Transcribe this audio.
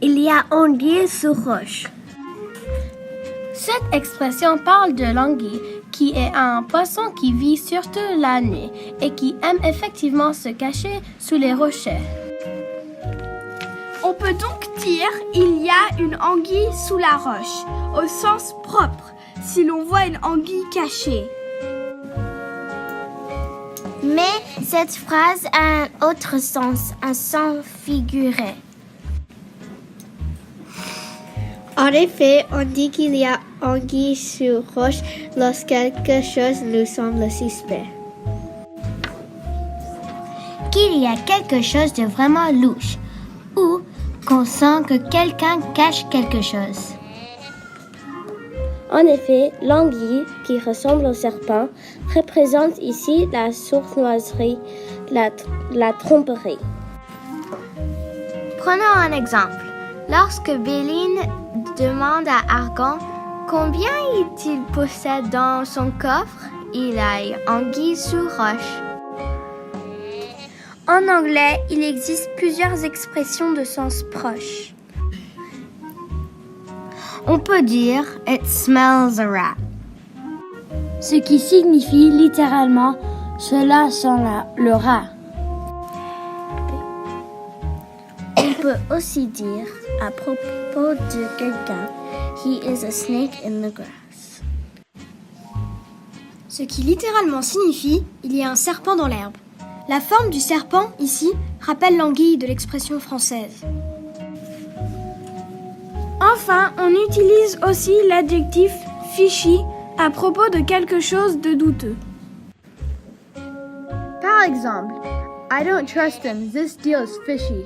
Il y a anguille sous roche. Cette expression parle de l'anguille, qui est un poisson qui vit surtout la nuit et qui aime effectivement se cacher sous les rochers. On peut donc dire il y a une anguille sous la roche, au sens propre, si l'on voit une anguille cachée. Mais cette phrase a un autre sens, un sens figuré. En effet, on dit qu'il y a anguille sur roche lorsque quelque chose nous semble suspect. Qu'il y a quelque chose de vraiment louche ou qu'on sent que quelqu'un cache quelque chose. En effet, l'anguille, qui ressemble au serpent, représente ici la sournoiserie, la tromperie. Prenons un exemple. Lorsque Béline demande à Argan combien il possède dans son coffre, il a une anguille sous roche. En anglais, il existe plusieurs expressions de sens proche. On peut dire « it smells a rat », ce qui signifie littéralement « cela sent le rat ». On peut aussi dire à propos de quelqu'un « he is a snake in the grass ». Ce qui littéralement signifie « il y a un serpent dans l'herbe ». La forme du serpent, ici, rappelle l'anguille de l'expression française. Enfin, on utilise aussi l'adjectif fishy à propos de quelque chose de douteux. Par exemple, I don't trust him, this deal's fishy.